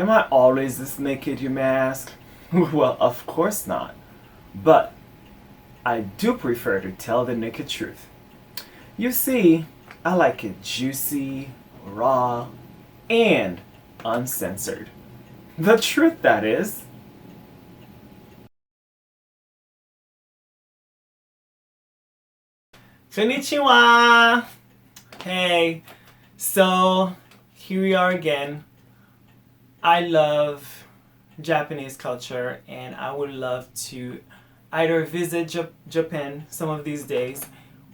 Am I always this naked, you may ask? Well, of course not. But I do prefer to tell the naked truth. You see, I like it juicy, raw, and uncensored. The truth, that is. Konnichiwa! Hey, so here we are again. I love Japanese culture and I would love to either visit Japan some of these days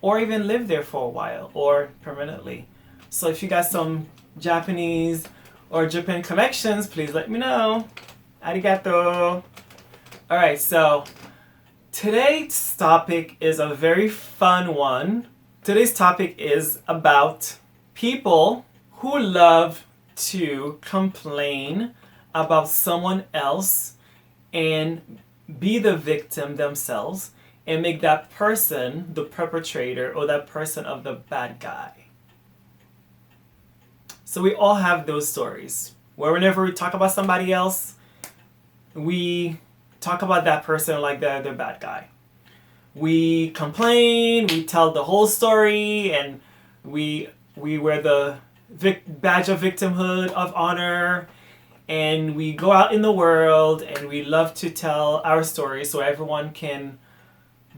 or even live there for a while or permanently. So if you got some Japanese or Japan connections, please let me know. Arigato! Alright, so today's topic is a very fun one. Today's topic is about people who love to complain about someone else and be the victim themselves and make that person the perpetrator or that person of the bad guy. So we all have those stories where whenever we talk about somebody else, we talk about that person like they're the bad guy. We complain, we tell the whole story, and we wear the badge of victimhood of honor, and we go out in the world and we love to tell our story so everyone can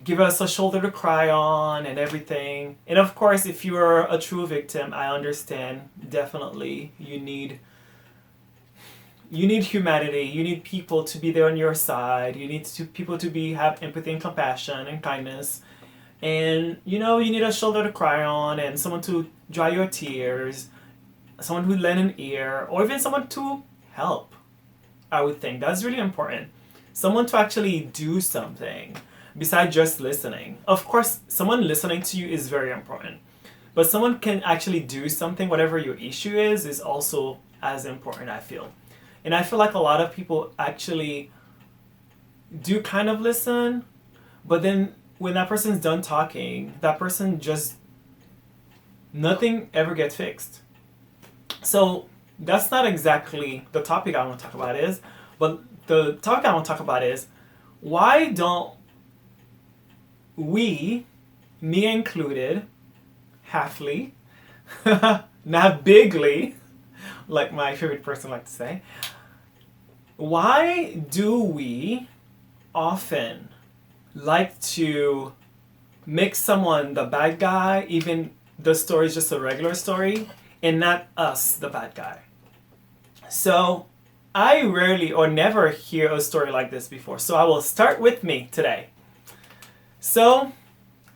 give us a shoulder to cry on and everything. And of course, if you're a true victim, I understand, definitely you need humanity. You need people to be there on your side. You need people to have empathy and compassion and kindness. And you need a shoulder to cry on and someone to dry your tears, someone who lend an ear, or even someone to help. I would think that's really important. Someone to actually do something besides just listening. Of course, someone listening to you is very important. But someone can actually do something, whatever your issue is also as important, I feel. And I feel like a lot of people actually do kind of listen, but then when that person's done talking, that person just, nothing ever gets fixed. So that's not exactly the topic I want to talk about but the topic I want to talk about is, why don't we, me included, halfly, not bigly, like my favorite person like to say, why do we often like to make someone the bad guy, even the story is just a regular story, and not us, the bad guy? So I rarely or never hear a story like this before. So I will start with me today. So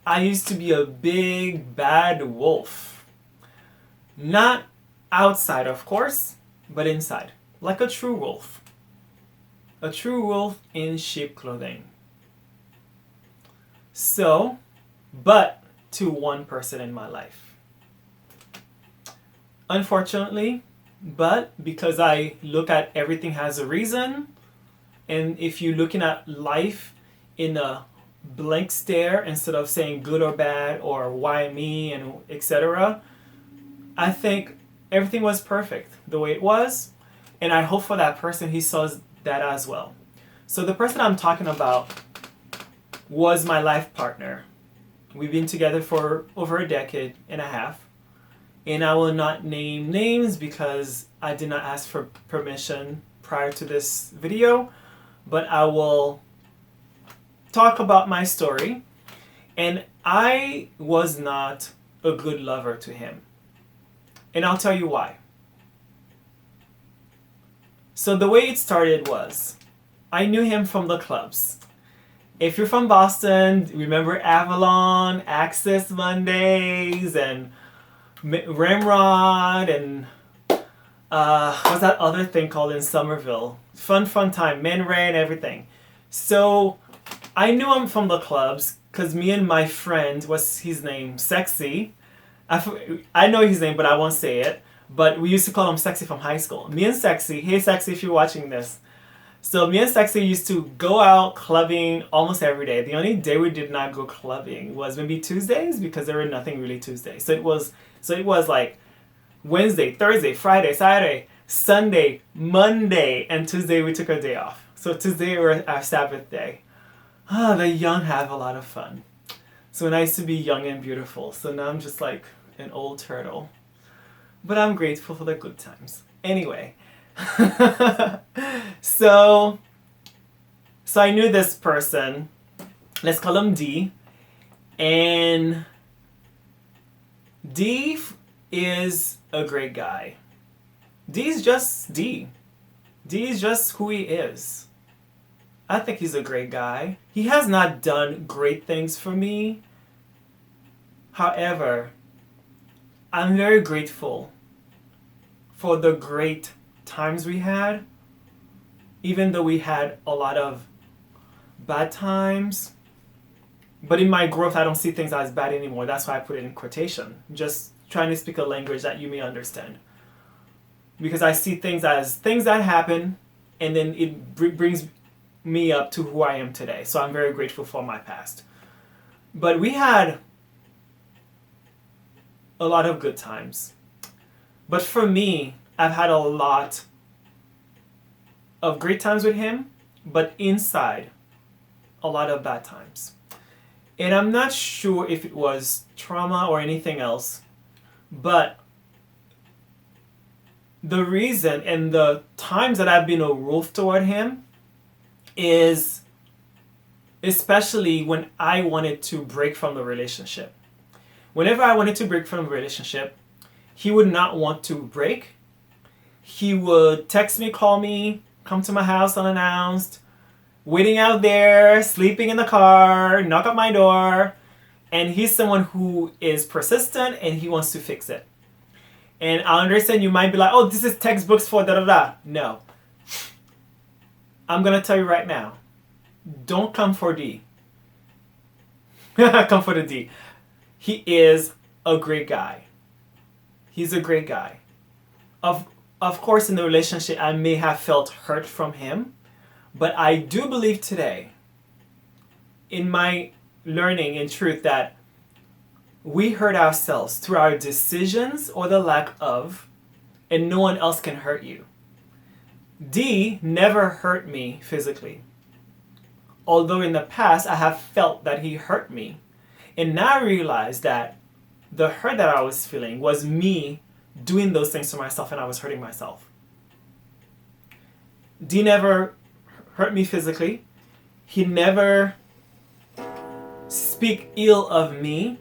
I used to be a big bad wolf. Not outside, of course, but inside. Like a true wolf. A true wolf in sheep clothing. So, but to one person in my life. Unfortunately, but because I look at everything has a reason, and if you're looking at life in a blank stare instead of saying good or bad or why me and etc., I think everything was perfect the way it was, and I hope for that person he saw that as well. So the person I'm talking about was my life partner. We've been together for over a decade and a half. And I will not name names because I did not ask for permission prior to this video, but I will talk about my story. And I was not a good lover to him. And I'll tell you why. So the way it started was, I knew him from the clubs. If you're from Boston, remember Avalon, Access Mondays, and Ramrod, and what's that other thing called in Somerville? Fun time, Men Ray and everything. So I knew him from the clubs because me and my friend, what's his name? Sexy. I know his name, but I won't say it. But we used to call him Sexy from high school. Me and Sexy, hey Sexy if you're watching this. So me and Sexy used to go out clubbing almost every day. The only day we did not go clubbing was maybe Tuesdays because there were nothing really Tuesdays. So it was like Wednesday, Thursday, Friday, Saturday, Sunday, Monday, and Tuesday we took a day off. So Tuesday was our Sabbath day. The young have a lot of fun. So when I used to be young and beautiful, so now I'm just like an old turtle. But I'm grateful for the good times. Anyway, so I knew this person. Let's call him D. And D is a great guy. D is just D. D is just who he is. I think he's a great guy. He has not done great things for me. However, I'm very grateful for the great times we had, even though we had a lot of bad times. But in my growth, I don't see things as bad anymore. That's why I put it in quotation. Just trying to speak a language that you may understand. Because I see things as things that happen, and then it brings me up to who I am today. So I'm very grateful for my past. But we had a lot of good times. But for me, I've had a lot of great times with him, but inside, a lot of bad times. And I'm not sure if it was trauma or anything else, but the reason and the times that I've been a wolf toward him is especially when I wanted to break from the relationship. Whenever I wanted to break from the relationship, he would not want to break. He would text me, call me, come to my house unannounced, waiting out there, sleeping in the car, knock at my door. And he's someone who is persistent and he wants to fix it. And I understand you might be like, oh, this is textbooks for da-da-da. No. I'm going to tell you right now. Don't come for D. Come for the D. He is a great guy. He's a great guy. Of course, in the relationship, I may have felt hurt from him. But I do believe today, in my learning in truth, that we hurt ourselves through our decisions or the lack of, and no one else can hurt you. D never hurt me physically. Although in the past I have felt that he hurt me. And now I realize that the hurt that I was feeling was me doing those things to myself and I was hurting myself. D never hurt me physically. He never speak ill of me.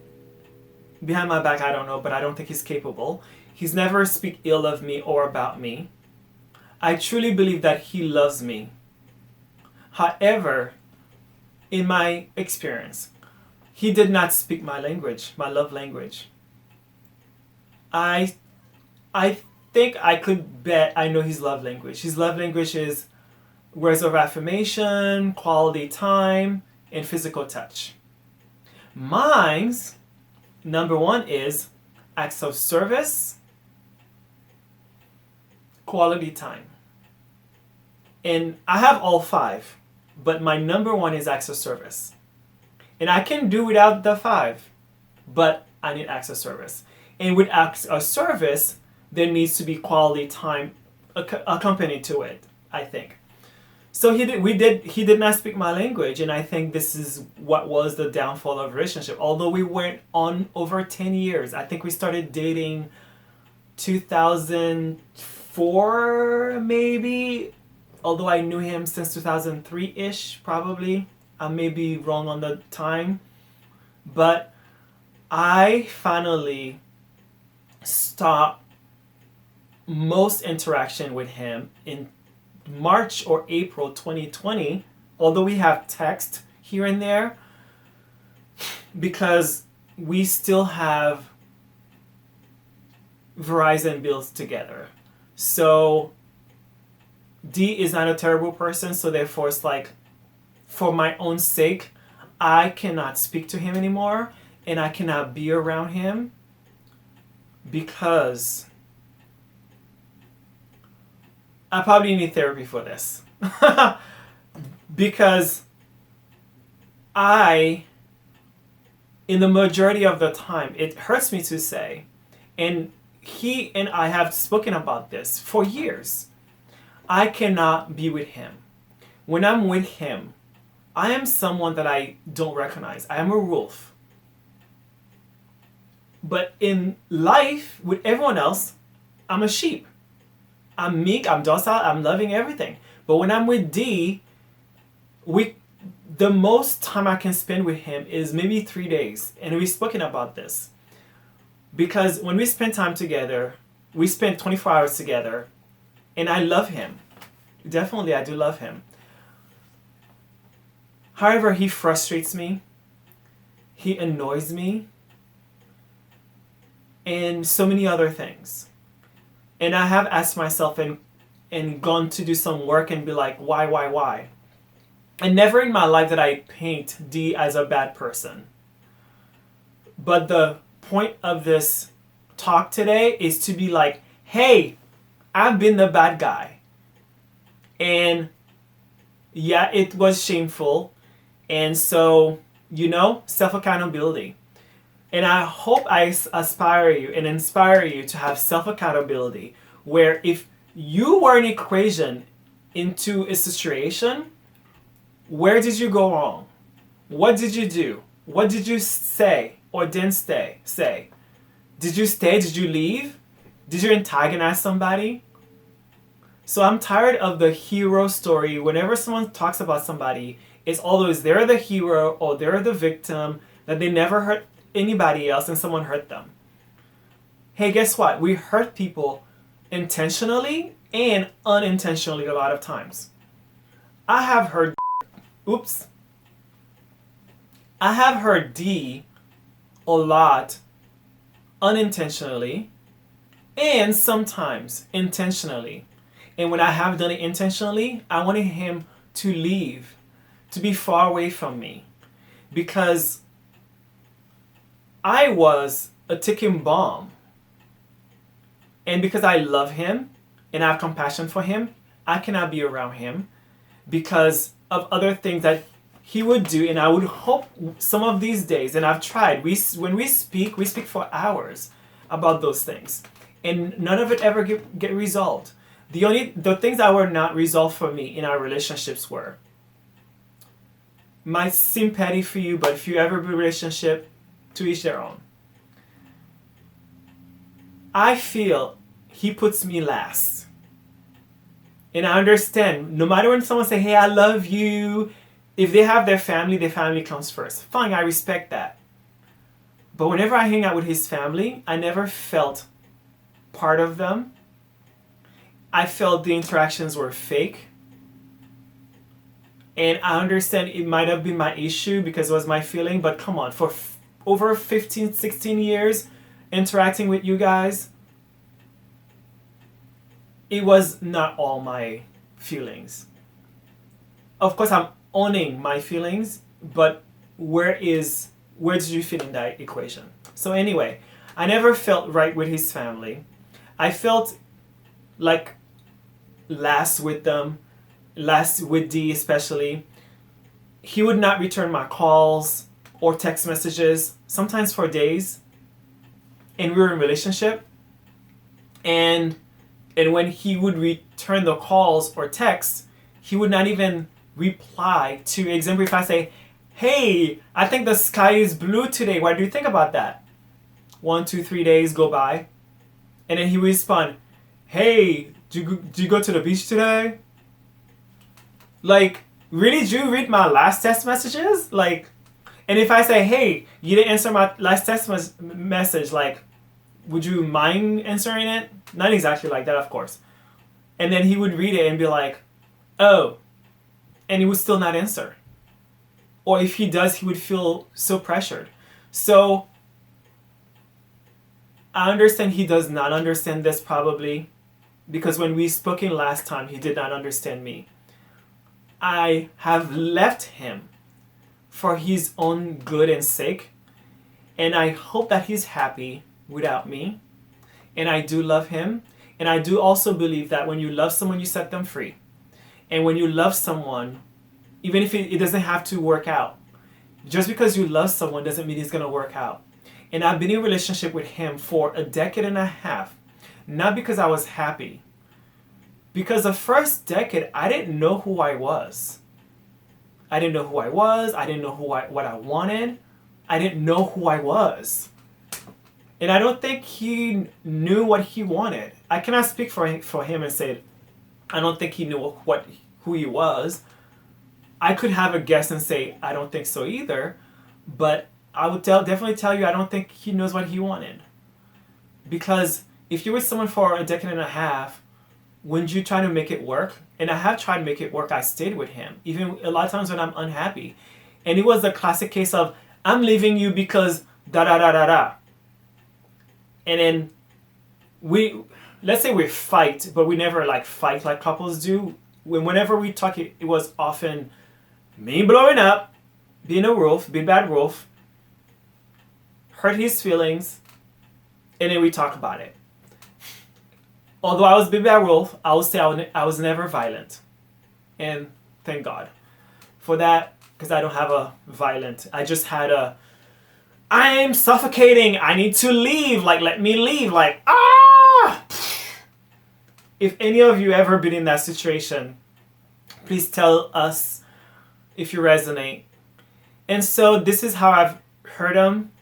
Behind my back, I don't know, but I don't think he's capable. He's never speak ill of me or about me. I truly believe that he loves me. However, in my experience, he did not speak my language, my love language. I think I could bet I know his love language. His love language is words of affirmation, quality time, and physical touch. Mine's number one is acts of service, quality time. And I have all five, but my number one is acts of service. And I can do without the five, but I need acts of service. And with acts of service, there needs to be quality time accompanied to it, I think. So he did not speak my language, and I think this is what was the downfall of the relationship. Although we went on over 10 years. I think we started dating 2004 maybe, although I knew him since 2003-ish probably. I may be wrong on the time, but I finally stopped most interaction with him in March or April 2020, although we have text here and there, because we still have Verizon bills together. So D is not a terrible person, so therefore it's like, for my own sake, I cannot speak to him anymore and I cannot be around him because I probably need therapy for this. Because in the majority of the time, it hurts me to say, and he and I have spoken about this for years. I cannot be with him. When I'm with him, I am someone that I don't recognize. I am a wolf. But in life, with everyone else, I'm a sheep. I'm meek, I'm docile, I'm loving, everything. But when I'm with D, the most time I can spend with him is maybe 3 days. And we've spoken about this. Because when we spend time together, we spend 24 hours together, and I love him. Definitely, I do love him. However, he frustrates me. He annoys me. And so many other things. And I have asked myself and gone to do some work and be like, why? And never in my life did I paint D as a bad person. But the point of this talk today is to be like, hey, I've been the bad guy. And yeah, it was shameful. And so, self-accountability. And I hope I aspire you and inspire you to have self-accountability, where if you were an equation into a situation, where did you go wrong? What did you do? What did you say or didn't say? Did you stay? Did you leave? Did you antagonize somebody? So I'm tired of the hero story. Whenever someone talks about somebody, it's always they're the hero or they're the victim, that they never hurt anybody else and someone hurt them. Hey, guess what? We hurt people intentionally and unintentionally a lot of times. I have heard D a lot unintentionally and sometimes intentionally. And when I have done it intentionally, I wanted him to leave, to be far away from me, because I was a ticking bomb. And because I love him and I have compassion for him, I cannot be around him because of other things that he would do. And I would hope some of these days, and I've tried, when we speak for hours about those things. And none of it ever get resolved. The things that were not resolved for me in our relationships were, might seem petty for you, but if you ever build a relationship, to each their own. I feel he puts me last. And I understand, no matter when someone say, hey, I love you, if they have their family comes first. Fine, I respect that. But whenever I hang out with his family, I never felt part of them. I felt the interactions were fake. And I understand it might have been my issue because it was my feeling, but come on, for over 15, 16 years interacting with you guys, it was not all my feelings. Of course, I'm owning my feelings, but where did you fit in that equation? So anyway, I never felt right with his family. I felt like last with them, last with D especially. He would not return my calls or text messages, sometimes for days. And we were in a relationship. And when he would return the calls or texts, he would not even reply to, example, if I say, hey, I think the sky is blue today, what do you think about that? 1, 2, 3 days go by. And then he would respond, hey, did you go to the beach today? Like, really, did you read my last text messages? Like, and if I say, hey, you didn't answer my last text message, like, would you mind answering it? Not exactly like that, of course. And then he would read it and be like, oh, and he would still not answer. Or if he does, he would feel so pressured. So I understand he does not understand this probably, because when we spoke in last time, he did not understand me. I have left him for his own good and sake, and I hope that he's happy without me. And I do love him, and I do also believe that when you love someone, you set them free. And when you love someone, even if it doesn't have to work out, just because you love someone doesn't mean it's going to work out. And I've been in a relationship with him for a decade and a half. Not because I was happy. Because the first decade, I didn't know who I was. I didn't know who I was. I didn't know what I wanted. I didn't know who I was. And I don't think he knew what he wanted. I cannot speak for him and say, I don't think he knew who he was. I could have a guess and say, I don't think so either. But I would definitely tell you, I don't think he knows what he wanted. Because if you're with someone for a decade and a half, wouldn't you try to make it work? And I have tried to make it work. I stayed with him, even a lot of times when I'm unhappy. And it was the classic case of, I'm leaving you because da da da da da. And then let's say we fight, but we never like fight like couples do. Whenever we talk, it was often me blowing up, being a wolf, being bad wolf, hurt his feelings, and then we talk about it. Although I was big bad wolf, I would say I was never violent. And thank God for that, because I don't have a violent. I just had I'm suffocating, I need to leave, like let me leave, like ah! If any of you ever been in that situation, please tell us if you resonate. And so this is how I've hurt him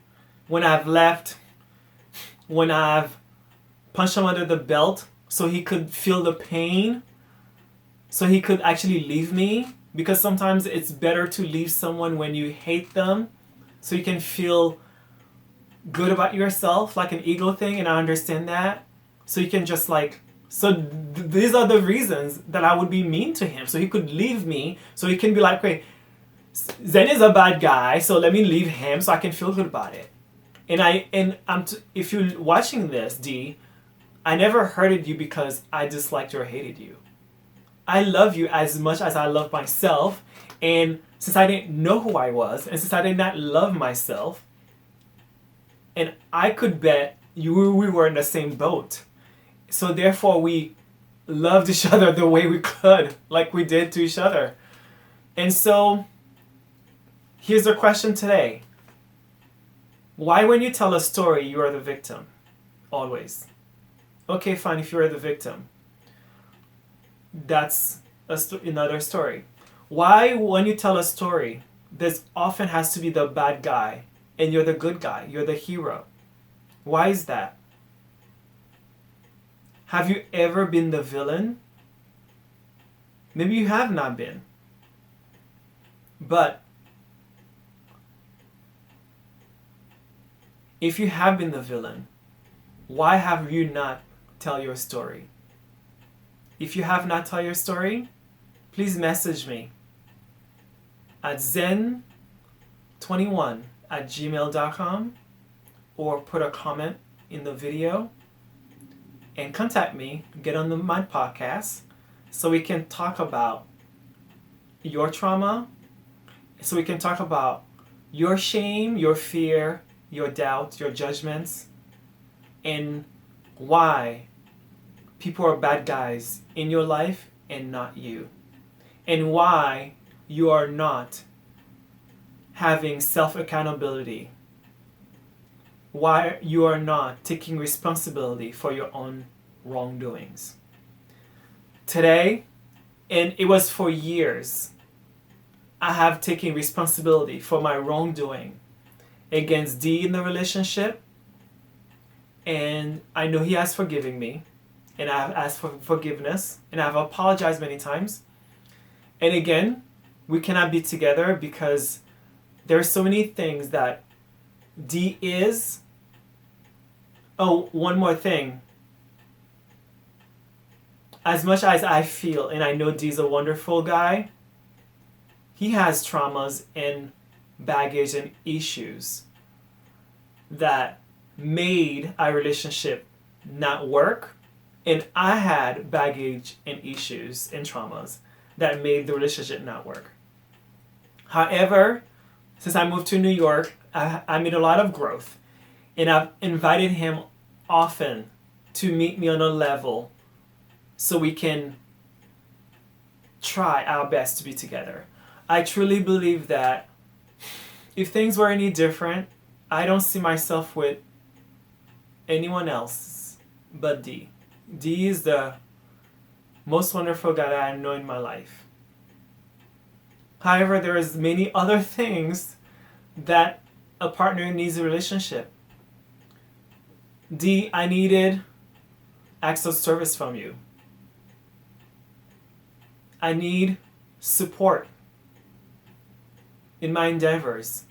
when I've left, when I've punched him under the belt so he could feel the pain, so he could actually leave me. Because sometimes it's better to leave someone when you hate them so you can feel good about yourself, like an ego thing, and I understand that. So you can just like, these are the reasons that I would be mean to him. So he could leave me, so he can be like, wait, Zen is a bad guy, so let me leave him so I can feel good about it. If you're watching this, D, I never hurted you because I disliked or hated you. I love you as much as I love myself, and since I didn't know who I was, and since I did not love myself, and I could bet we were in the same boat. So therefore we loved each other the way we could, like we did to each other. And so here's the question today. Why when you tell a story, you are the victim? Always. Okay, fine, if you're the victim. That's another story. Why when you tell a story, there's often has to be the bad guy and you're the good guy, you're the hero? Why is that? Have you ever been the villain? Maybe you have not been. But if you have been the villain, why have you not tell your story? If you have not told your story, please message me at zen21@gmail.com or put a comment in the video and contact me, get on my podcast so we can talk about your trauma, so we can talk about your shame, your fear, your doubt, your judgments, and why people are bad guys in your life and not you. And why you are not having self-accountability. Why you are not taking responsibility for your own wrongdoings. Today, and it was for years, I have taken responsibility for my wrongdoing against D in the relationship. And I know he has forgiven me. And I've asked for forgiveness, and I've apologized many times. And again, we cannot be together because there are so many things that D is. Oh, one more thing. As much as I feel, and I know D's a wonderful guy, he has traumas and baggage and issues that made our relationship not work. And I had baggage and issues and traumas that made the relationship not work. However, since I moved to New York, I made a lot of growth. And I've invited him often to meet me on a level so we can try our best to be together. I truly believe that if things were any different, I don't see myself with anyone else but D. D is the most wonderful guy that I know in my life. However, there is many other things that a partner needs in a relationship. D, I needed acts of service from you. I need support in my endeavors.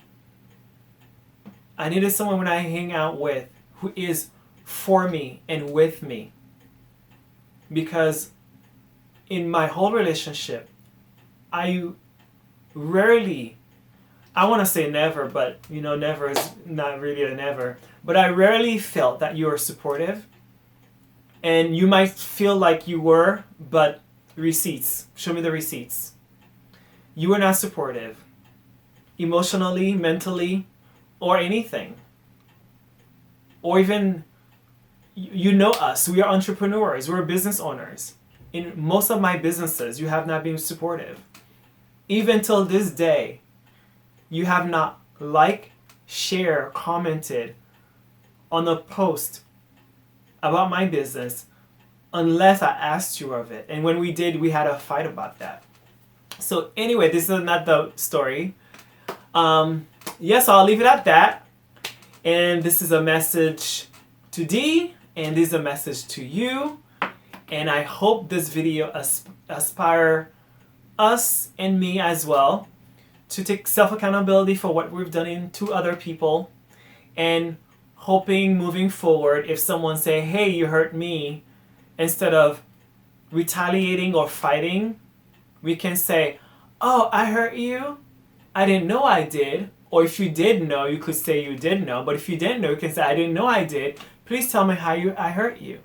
I needed someone when I hang out with who is for me and with me. Because in my whole relationship, I rarely, I want to say never, but never is not really a never, but I rarely felt that you were supportive. And you might feel like you were, but receipts, show me the receipts. You were not supportive, emotionally, mentally, or anything. Or even, you know us, we are entrepreneurs, we're business owners. In most of my businesses, you have not been supportive. Even till this day, you have not liked, shared, commented on a post about my business unless I asked you of it. And when we did, we had a fight about that. So anyway, this is not the story. Yes, I'll leave it at that. And this is a message to D, and this is a message to you. And I hope this video aspire us and me as well to take self-accountability for what we've done to other people, and hoping moving forward, if someone say, hey, you hurt me, instead of retaliating or fighting, we can say, oh, I hurt you? I didn't know I did. Or if you did know, you could say you did know. But if you didn't know, you can say, I didn't know I did. Please tell me how I hurt you.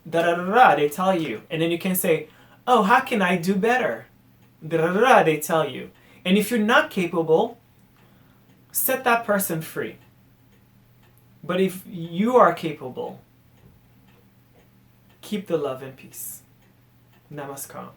Da-da-da-da, they tell you. And then you can say, oh, how can I do better? Da-da-da-da, they tell you. And if you're not capable, set that person free. But if you are capable, keep the love and peace. Namaskar.